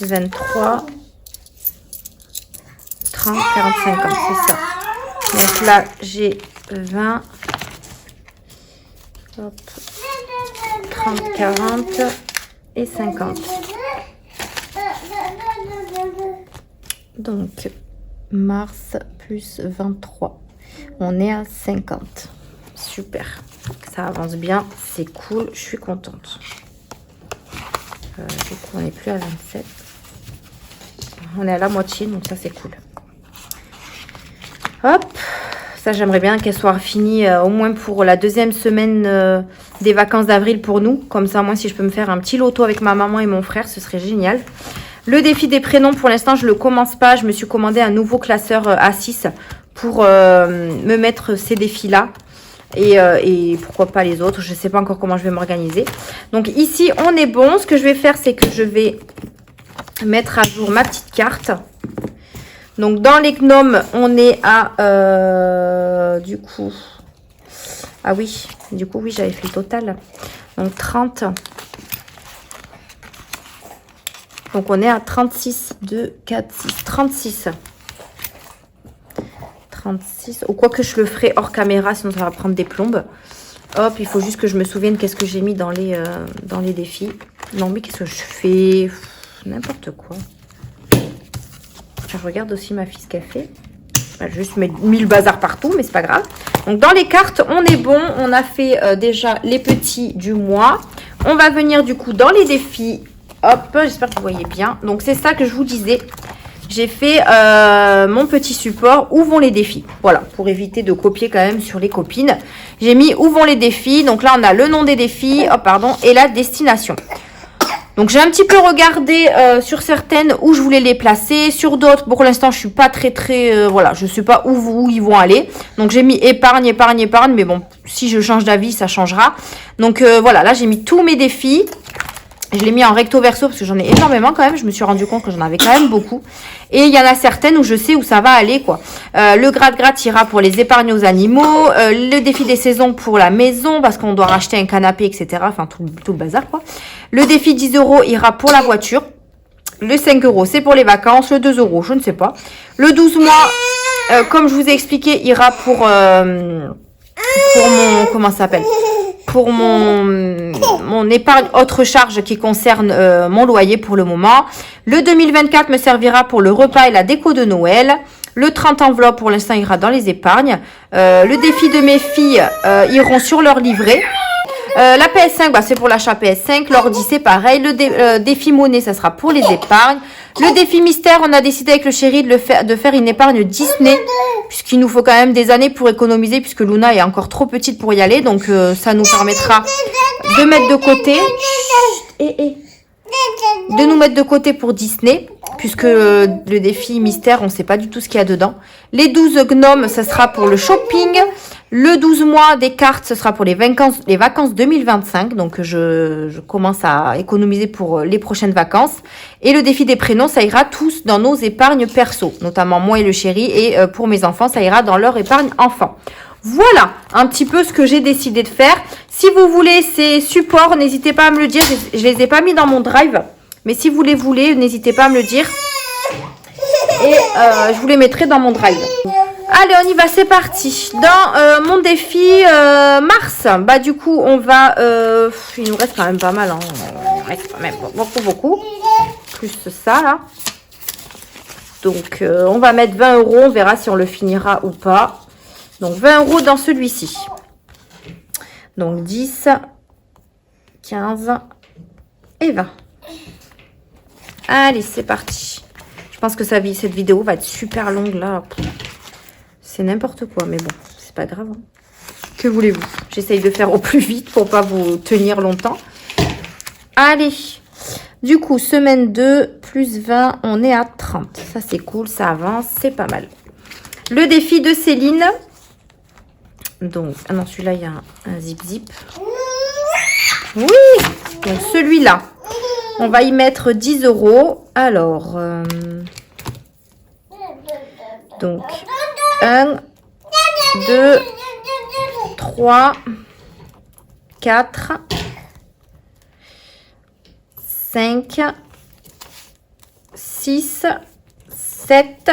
23. 30, 40, 50, c'est ça. Donc là, j'ai 20. Hop. 30, 40 et 50. Donc, mars plus 23. On est à 50. Super. Ça avance bien. C'est cool. Je suis contente. Du coup, on n'est plus à 27. On est à la moitié, donc ça, c'est cool. Hop. Ça, j'aimerais bien qu'elle soit finie au moins pour la 2e semaine des vacances d'avril pour nous. Comme ça, moi, si je peux me faire un petit loto avec ma maman et mon frère, ce serait génial. Le défi des prénoms, pour l'instant, je ne le commence pas. Je me suis commandé un nouveau classeur A6 pour me mettre ces défis-là. Et pourquoi pas les autres. Je ne sais pas encore comment je vais m'organiser. Donc ici, on est bon. Ce que je vais faire, c'est que je vais mettre à jour ma petite carte. Donc dans les gnomes, on est à du coup... Ah oui, du coup, oui, j'avais fait le total. Donc 30. Donc on est à 36, 2, 4, 6, 36. 36. Ou quoi que je le ferai hors caméra, sinon ça va prendre des plombes. Hop, il faut juste que je me souvienne qu'est-ce que j'ai mis dans les défis. Non, mais qu'est-ce que je fais? N'importe quoi. Je regarde aussi ma fille ce qu'elle fait. J'ai juste mis le bazar partout, mais c'est pas grave. Donc dans les cartes, on est bon. On a fait déjà les petits du mois. On va venir du coup dans les défis. Hop, j'espère que vous voyez bien. Donc c'est ça que je vous disais. J'ai fait mon petit support où vont les défis. Voilà, pour éviter de copier quand même sur les copines. J'ai mis où vont les défis. Donc là, on a le nom des défis, oh, pardon, et la destination. Donc j'ai un petit peu regardé sur certaines où je voulais les placer, sur d'autres pour l'instant je suis pas très voilà, je sais pas où ils vont aller. Donc j'ai mis épargne, mais bon, si je change d'avis, ça changera. Donc voilà, là j'ai mis tous mes défis. Je l'ai mis en recto verso parce que j'en ai énormément quand même. Je me suis rendu compte que j'en avais quand même beaucoup. Et il y en a certaines où je sais où ça va aller, quoi. Le gratte-gratte ira pour les épargnes aux animaux. Le défi des saisons pour la maison parce qu'on doit racheter un canapé, etc. Enfin, tout le bazar, quoi. Le défi 10 € ira pour la voiture. Le 5 € c'est pour les vacances. Le 2 €, je ne sais pas. Le 12 mois, comme je vous ai expliqué, ira pour mon... Comment ça s'appelle ? Pour mon épargne autre charge qui concerne mon loyer pour le moment. Le 2024 me servira pour le repas et la déco de Noël. Le 30 enveloppes pour l'instant ira dans les épargnes. Le défi de mes filles iront sur leur livret. La PS5, bah, c'est pour l'achat PS5. L'ordi, c'est pareil. Le défi monnaie, ça sera pour les épargnes. Le défi mystère, on a décidé avec le chéri de faire une épargne Disney, puisqu'il nous faut quand même des années pour économiser, puisque Luna est encore trop petite pour y aller. Donc, ça nous permettra de mettre de côté. De nous mettre de côté pour Disney, puisque le défi mystère, on ne sait pas du tout ce qu'il y a dedans. Les 12 gnomes, ça sera pour le shopping. Le 12 mois des cartes, ce sera pour les vacances 2025. Donc, je commence à économiser pour les prochaines vacances. Et le défi des prénoms, ça ira tous dans nos épargnes perso, notamment moi et le chéri. Et pour mes enfants, ça ira dans leur épargne enfant. Voilà un petit peu ce que j'ai décidé de faire. Si vous voulez ces supports, n'hésitez pas à me le dire. Je les ai pas mis dans mon drive. Mais si vous les voulez, n'hésitez pas à me le dire. Et je vous les mettrai dans mon drive. Allez, on y va, c'est parti. Dans mon défi mars, bah du coup, on va... il nous reste quand même pas mal. Hein. Il nous reste quand même beaucoup. Plus ça, là. Donc, on va mettre 20 €. On verra si on le finira ou pas. Donc, 20 € dans celui-ci. Donc, 10, 15 et 20. Allez, c'est parti. Je pense que cette vidéo va être super longue, là. C'est n'importe quoi, mais bon, c'est pas grave. Hein. Que voulez-vous? J'essaye de faire au plus vite pour pas vous tenir longtemps. Allez. Du coup, semaine 2, plus 20, on est à 30. Ça, c'est cool, ça avance, c'est pas mal. Le défi de Céline... Donc, ah non, celui-là, il y a un zip-zip. Oui! Donc, celui-là, on va y mettre 10 €. Alors, donc, 1, 2, 3, 4, 5, 6, 7,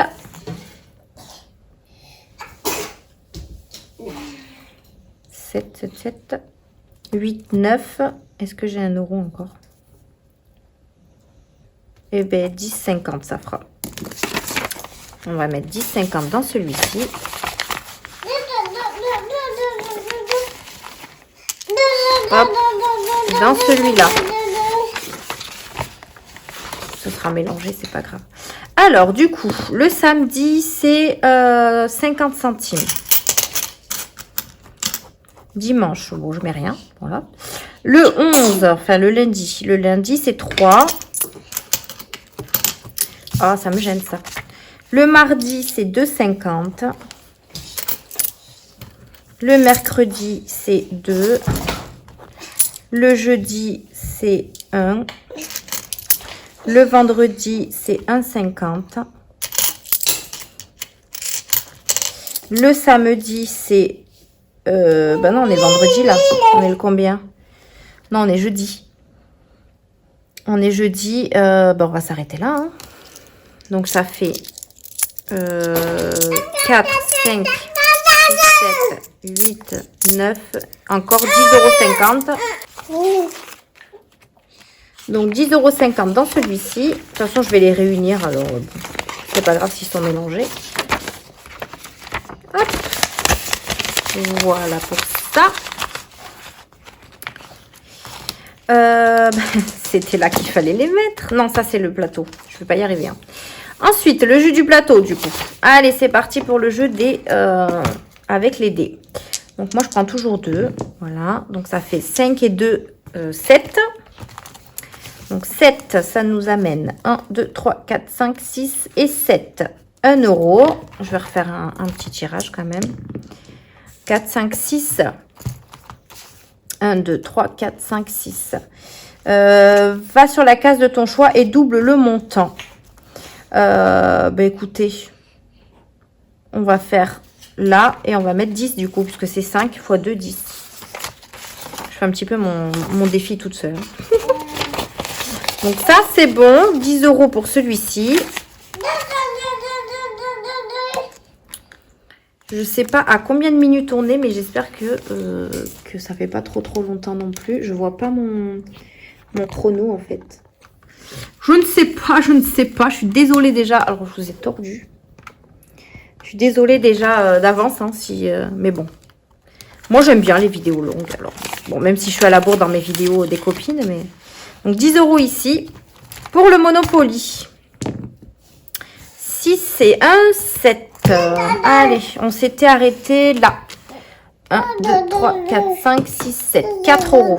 8, 9. Est-ce que j'ai 1 € encore? Eh bien, 10,50, ça fera. On va mettre 10,50 dans celui-ci. Hop, dans celui-là. Ce sera mélangé, c'est pas grave. Alors, du coup, le samedi, c'est 50 centimes. Dimanche, bon, je mets rien. Voilà. Le 11, enfin le lundi. Le lundi, c'est 3. Ah, ça me gêne, ça. Le mardi, c'est 2,50. Le mercredi, c'est 2. Le jeudi, c'est 1. Le vendredi, c'est 1,50. Le samedi, c'est... ben non, on est vendredi, là. On est le combien? Non, on est jeudi. On est jeudi. Ben, on va s'arrêter là. Hein. Donc, ça fait 4, 5, 6, 7, 8, 9. Encore 10,50 €. Donc, 10,50 € dans celui-ci. De toute façon, je vais les réunir. Alors, c'est pas grave s'ils sont mélangés. Hop. Voilà pour ça. C'était là qu'il fallait les mettre. Non, ça, c'est le plateau. Je ne vais pas y arriver. Hein. Ensuite, le jeu du plateau, du coup. Allez, c'est parti pour le jeu des... avec les dés. Donc, moi, je prends toujours 2. Voilà. Donc, ça fait 5 et 2, 7. Donc 7, ça nous amène 1, 2, 3, 4, 5, 6 et 7. 1 euro. Je vais refaire un petit tirage quand même. 4, 5, 6. 1, 2, 3, 4, 5, 6. Va sur la case de ton choix et double le montant. Écoutez, on va faire là et on va mettre 10 du coup, puisque c'est 5 x 2, 10. Je fais un petit peu mon défi toute seule. Donc ça, c'est bon. 10 euros pour celui-ci. Je sais pas à combien de minutes on est, mais j'espère que ça fait pas trop longtemps non plus. Je vois pas mon chrono en fait. Je ne sais pas. Je suis désolée déjà. Alors, je vous ai tordu. Je suis désolée déjà d'avance, hein, mais bon. Moi, j'aime bien les vidéos longues. Alors, bon, même si je suis à la bourre dans mes vidéos des copines, mais... Donc, 10 euros ici pour le Monopoly. 6 et 1, 7. Allez, on s'était arrêté là. 1, 2, 3, 4, 5, 6, 7. 4 euros.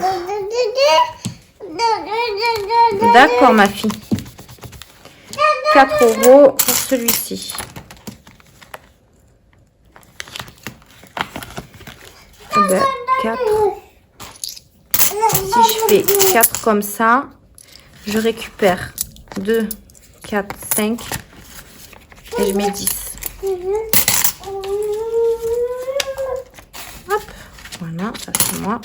D'accord, ma fille. 4 euros pour celui-ci. Ben, 4. Si je fais 4 comme ça, je récupère 2, 4, 5 et je mets 10. Hop, voilà, ça c'est moi.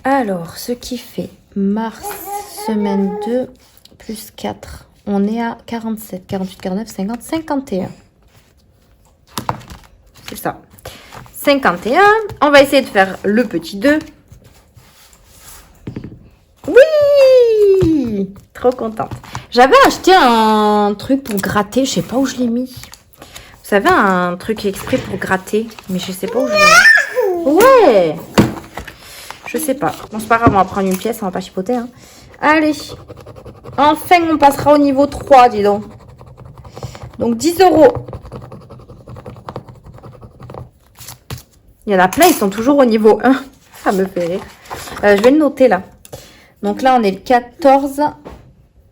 Alors, ce qui fait mars, semaine 2, plus 4. On est à 47, 48, 49, 50, 51. C'est ça. 51. On va essayer de faire le petit 2. Oui! Trop contente. J'avais acheté un truc pour gratter. Je sais pas où je l'ai mis. Vous savez, un truc exprès pour gratter. Mais je sais pas où je l'ai mis. Ouais! Je sais pas. Bon, c'est pas grave, on va prendre une pièce. On va pas chipoter. Hein. Allez. Enfin, on passera au niveau 3, dis donc. Donc, 10 euros. Il y en a plein, ils sont toujours au niveau 1. Ça me fait rire. Je vais le noter là. Donc là, on est le 14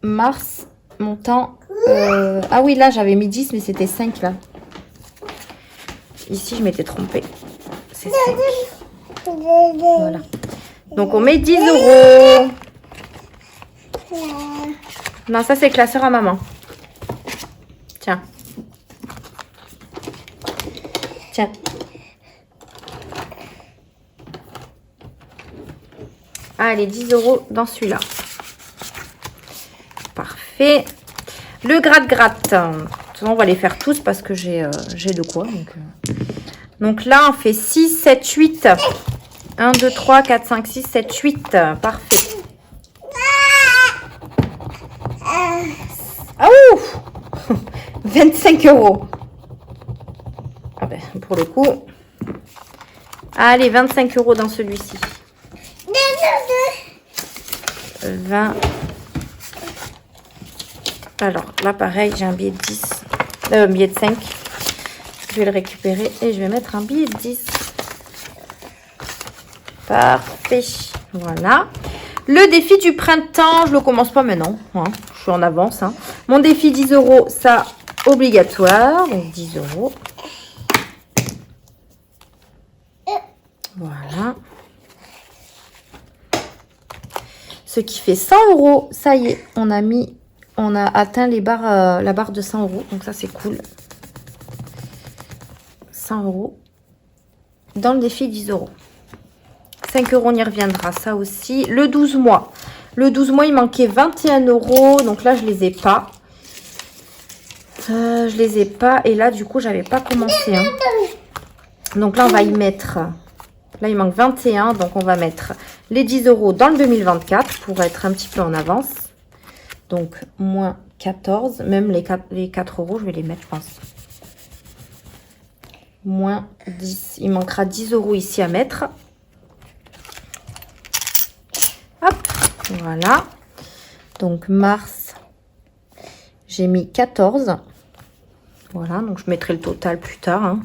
mars. Montant. Ah oui, là, j'avais mis 10, mais c'était 5 là. Ici, je m'étais trompée. C'est 5. Voilà. Donc, on met 10 euros. Non, ça, c'est classeur à maman. Tiens. Tiens. Allez, 10 euros dans celui-là. Parfait. Le gratte-gratte. On va les faire tous parce que j'ai de quoi. Donc là, on fait 6, 7, 8. 1, 2, 3, 4, 5, 6, 7, 8. Parfait. Ah ouf 25 euros. Ah ben, pour le coup. Allez, 25 euros dans celui-ci. 20. Alors, là, pareil, j'ai un billet de 10. Un billet de 5. Je vais le récupérer et je vais mettre un billet de 10. Parfait. Voilà. Le défi du printemps, je le commence pas maintenant. Hein. Je suis en avance. Hein. Mon défi 10 euros, ça, obligatoire. Donc, 10 euros. Voilà. Ce qui fait 100 euros. Ça y est, on a atteint les barres, la barre de 100 euros. Donc ça, c'est cool. 100 euros. Dans le défi 10 euros. 5 euros, on y reviendra. Ça aussi. Le 12 mois. Le 12 mois, il manquait 21 euros. Donc là, je les ai pas. Je les ai pas. Et là, du coup, j'avais pas commencé. Hein. Donc là, on va y mettre... Là, il manque 21, donc on va mettre les 10 euros dans le 2024 pour être un petit peu en avance. Donc, moins 14. Même les 4 euros, je vais les mettre, je pense. Moins 10. Il manquera 10 euros ici à mettre. Hop, voilà. Donc, mars, j'ai mis 14. Voilà, donc je mettrai le total plus tard, hein.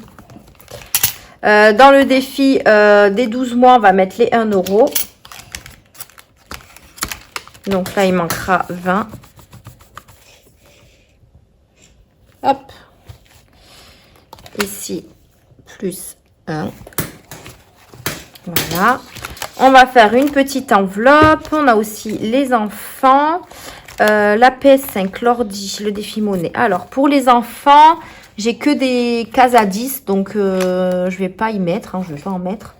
Dans le défi des 12 mois, on va mettre les 1 euro. Donc là, il manquera 20. Hop. Ici, plus 1. Voilà. On va faire une petite enveloppe. On a aussi les enfants. La PS5, l'ordi, le défi monnaie. Alors, pour les enfants, j'ai que des cases à 10. Donc, je vais pas y mettre. Hein, je vais pas en mettre.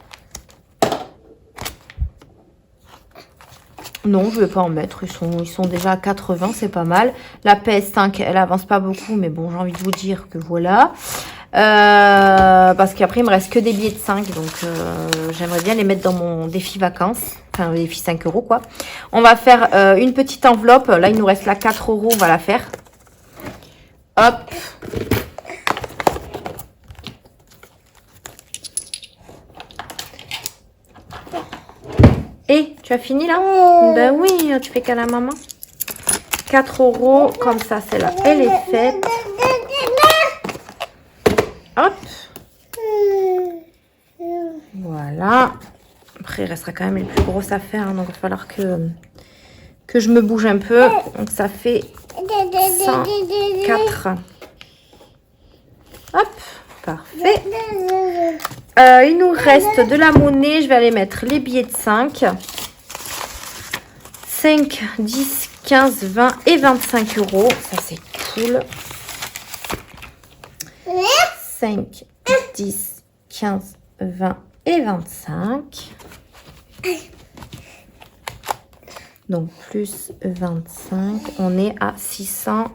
Non, je vais pas en mettre. Ils sont déjà à 80, c'est pas mal. La PS5, elle avance pas beaucoup. Mais bon, j'ai envie de vous dire que voilà. Parce qu'après, il me reste que des billets de 5. Donc, j'aimerais bien les mettre dans mon défi vacances. Enfin, le défi 5 euros, quoi. On va faire une petite enveloppe. Là, il nous reste là 4 euros. On va la faire. Hop. Et tu as fini là? Ben oui, tu fais qu'à la maman. 4 euros. Comme ça, celle-là, elle est faite. Hop. Voilà. Après, il restera quand même les plus grosses affaires. Hein, donc, il va falloir que je me bouge un peu. Donc, ça fait 104. Hop. Parfait. Il nous reste de la monnaie. Je vais aller mettre les billets de 5. 5, 10, 15, 20 et 25 euros. Ça, c'est cool. 5, 10, 15, 20 et 25. Donc, plus 25. On est à 600,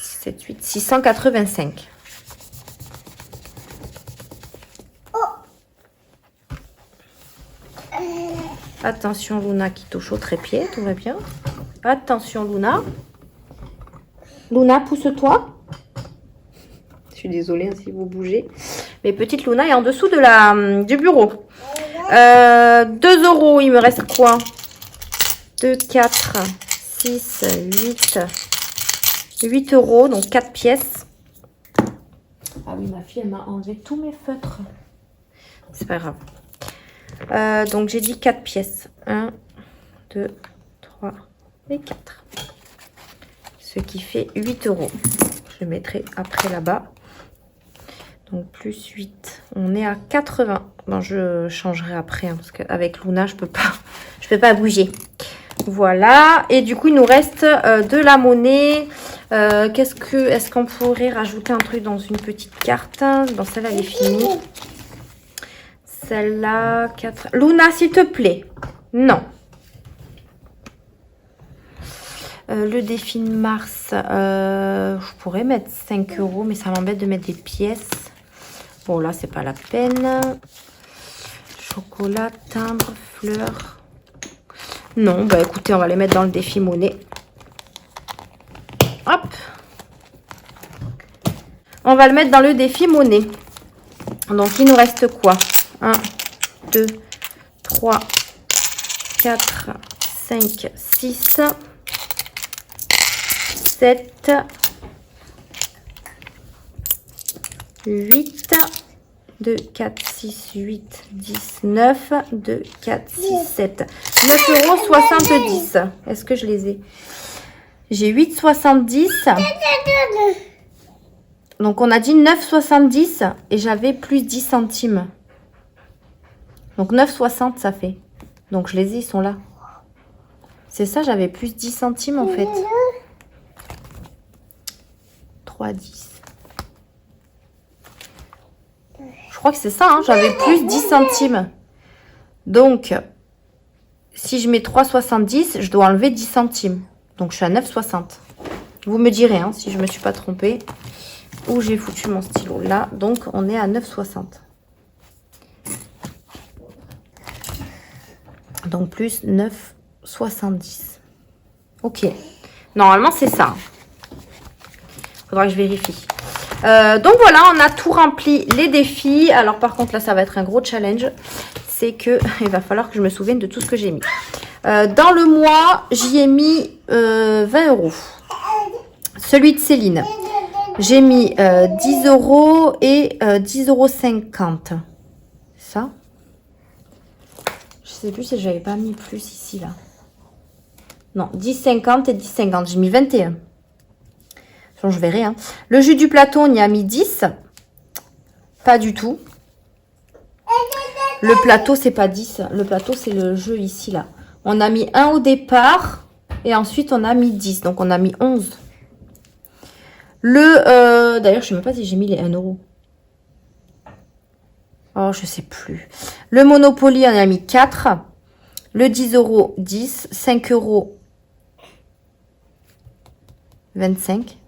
7, 8, 685. Attention, Luna qui touche au trépied. Tout va bien. Attention, Luna. Luna, pousse-toi. Je suis désolée hein, si vous bougez. Mais petite Luna est en dessous de du bureau. 2 euros, il me reste quoi? 2, 4, 6, 8. 8 euros, donc 4 pièces. Ah oui, ma fille, elle m'a enlevé tous mes feutres. C'est pas grave. Donc, j'ai dit 4 pièces. 1, 2, 3 et 4. Ce qui fait 8 euros. Je le mettrai après là-bas. Donc, plus 8. On est à 80. Bon, je changerai après. Hein, parce qu'avec Luna, je peux pas bouger. Voilà. Et du coup, il nous reste de la monnaie. Est-ce qu'on pourrait rajouter un truc dans une petite carte? Bon, celle-là, elle est finie. Celle-là, 4. Luna, s'il te plaît. Non. Le défi de mars, je pourrais mettre 5 euros, mais ça m'embête de mettre des pièces. Bon, là, c'est pas la peine. Chocolat, timbre, fleurs. Non, bah écoutez, on va les mettre dans le défi monnaie. Hop. On va le mettre dans le défi monnaie. Donc, il nous reste quoi? 1, 2, 3, 4, 5, 6, 7, 8, 2, 4, 6, 8, 10, 9, 2, 4, 6, 7. 9,70 €. Est-ce que je les ai? J'ai 8,70 €. Donc, on a dit 9,70 € et j'avais plus 10 centimes. Donc, 9,60 € ça fait. Donc, je les ai, ils sont là. C'est ça, j'avais plus 10 centimes en fait. 3,10 €. Je crois que c'est ça, hein, j'avais plus 10 centimes. Donc, si je mets 3,70 €, je dois enlever 10 centimes. Donc, je suis à 9,60 €. Vous me direz hein, si je ne me suis pas trompée. Où j'ai foutu mon stylo là. Donc, on est à 9,60 €. Donc, plus 9,70 €. Ok. Normalement, c'est ça. Faudra que je vérifie. Donc, voilà, on a tout rempli les défis. Alors, par contre, là, ça va être un gros challenge. C'est que il va falloir que je me souvienne de tout ce que j'ai mis. Dans le mois, j'y ai mis 20 €. Celui de Céline. J'ai mis 10 € et 10,50 €. Ça. Je sais plus si j'avais pas mis plus ici, là. Non, 10,50 et 10,50. J'ai mis 21. Sinon, je verrai. Hein. Le jus du plateau, on y a mis 10. Pas du tout. Le plateau, c'est pas 10. Le plateau, c'est le jeu ici, là. On a mis 1 au départ. Et ensuite, on a mis 10. Donc, on a mis 11. D'ailleurs, je sais même pas si j'ai mis les 1 euro. Oh, je sais plus. Le Monopoly, on a mis 4. Le 10 euros, 10. 5 euros, 25.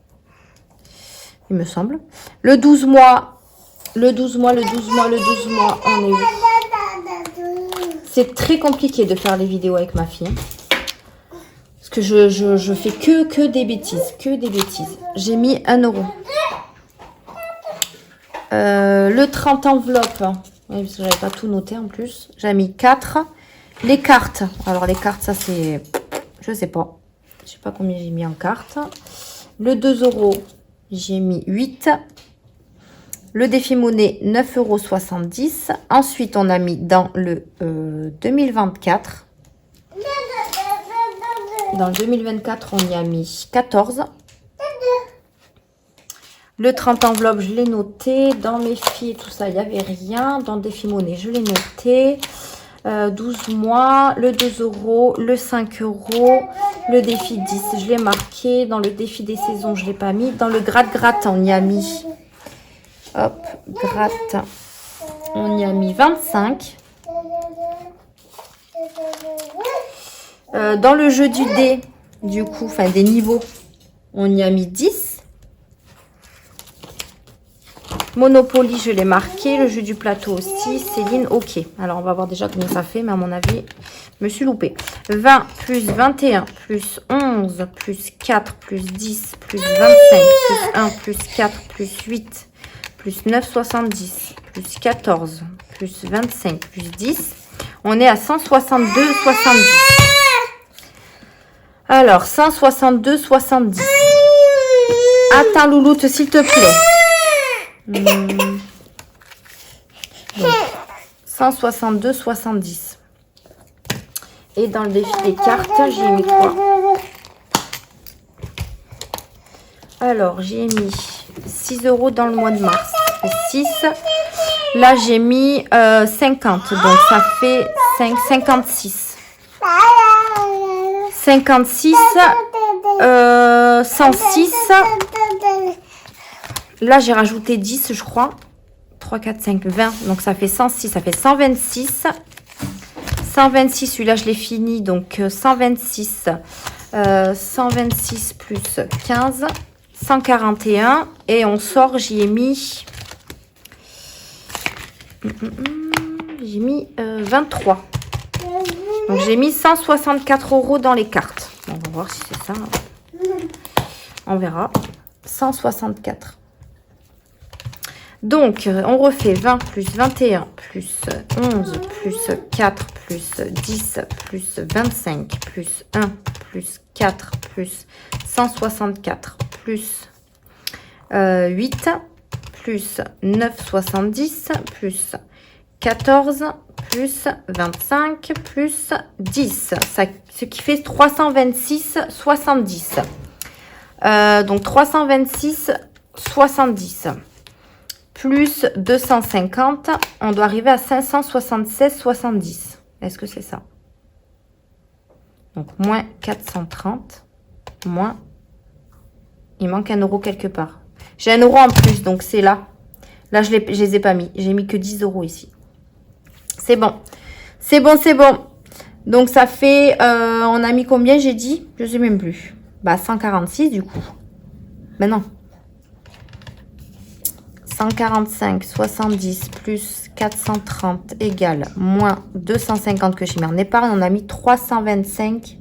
Il me semble. Le 12 mois. Le 12 mois, le 12 mois, le 12 mois. On est où? C'est très compliqué de faire les vidéos avec ma fille. Parce que je fais que des bêtises. Que des bêtises. J'ai mis 1 euro. Le 30 enveloppes. Oui, parce que j'avais pas tout noté en plus. J'ai mis 4. Les cartes. Alors les cartes, ça c'est... Je sais pas. Je sais pas combien j'ai mis en cartes. Le 2 euros, j'ai mis 8. Le défi monnaie, 9,70 €. Ensuite, on a mis dans le 2024. Dans le 2024, on y a mis 14. Le 30 enveloppes, je l'ai noté. Dans mes filles, tout ça, il n'y avait rien. Dans le défi monnaie, je l'ai noté. 12 mois, le 2 euros, le 5 euros, le défi 10, je l'ai marqué. Dans le défi des saisons, je ne l'ai pas mis. Dans le gratte-gratte, on y a mis... Hop, gratte. On y a mis 25. Dans le jeu du dé, du coup, enfin des niveaux, on y a mis 10. Monopoly, je l'ai marqué. Le jeu du plateau aussi. Céline, ok. Alors, on va voir déjà combien ça fait. Mais à mon avis, je me suis loupée. 20 plus 21 plus 11 plus 4 plus 10 plus 25 plus 1 plus 4 plus 8 plus 9, 70 plus 14 plus 25 plus 10. On est à 162, 70. Alors, 162, 70. Attends, Louloute, s'il te plaît. Donc, 162, 70. Et dans le défi des cartes, j'ai mis quoi? Alors, j'ai mis 6 euros dans le mois de mars. Ça fait 6. Là, j'ai mis 50. Donc, ça fait 5, 56. 56. 106. Là, j'ai rajouté 10, je crois. 3, 4, 5, 20. Donc, ça fait 106. Ça fait 126. 126, celui-là, je l'ai fini. Donc, 126. 126 plus 15. 141. Et on sort, j'y ai mis... J'ai mis 23. Donc, j'ai mis 164 euros dans les cartes. On va voir si c'est ça. On verra. 164. Donc, on refait 20 plus 21 plus 11 plus 4 plus 10 plus 25 plus 1 plus 4 plus 164 plus 8 plus 9, 70 plus 14 plus 25 plus 10. Ça, ce qui fait 326, 70. Donc, 326, 70. Plus 250, on doit arriver à 576, 70. Est-ce que c'est ça? Donc, moins 430, moins... Il manque 1 euro quelque part. J'ai 1 euro en plus, donc c'est là. Là, je les ai pas mis. J'ai mis que 10 euros ici. C'est bon. C'est bon, c'est bon. Donc, ça fait... on a mis combien, j'ai dit? Je sais même plus. Bah, 146 du coup. Ben non. 145, 70 plus 430 égale moins 250 que j'ai mis en épargne. On a mis 325,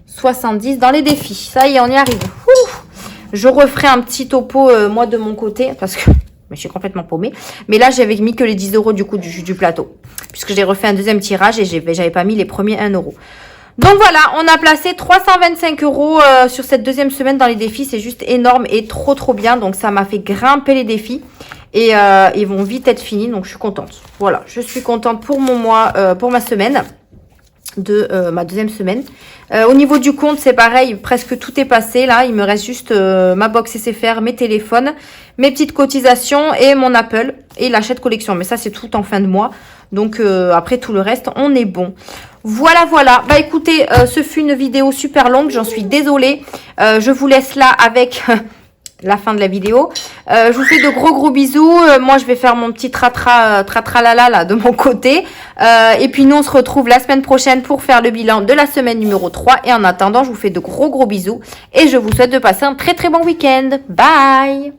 70 dans les défis. Ça y est, on y arrive. Ouh, je referai un petit topo, moi, de mon côté, parce que je suis complètement paumée. Mais là, j'avais mis que les 10 euros du coup du plateau. Puisque j'ai refait un deuxième tirage et j'avais pas mis les premiers 1 euro. Donc voilà, on a placé 325 euros sur cette deuxième semaine dans les défis. C'est juste énorme et trop bien. Donc ça m'a fait grimper les défis. Et ils vont vite être finis. Donc je suis contente. Voilà, je suis contente pour mon mois, pour ma semaine. de ma deuxième semaine. Au niveau du compte, c'est pareil, presque tout est passé. Là, il me reste juste ma box SFR, mes téléphones, mes petites cotisations et mon Apple et l'achat de collection. Mais ça, c'est tout en fin de mois. Donc, après tout le reste, on est bon. Voilà, voilà. Bah, écoutez, ce fut une vidéo super longue. J'en suis désolée. Je vous laisse là avec... la fin de la vidéo. Je vous fais de gros bisous. Moi, je vais faire mon petit tratralala là de mon côté. Et puis, nous, on se retrouve la semaine prochaine pour faire le bilan de la semaine numéro 3. Et en attendant, je vous fais de gros bisous. Et je vous souhaite de passer un très bon week-end. Bye!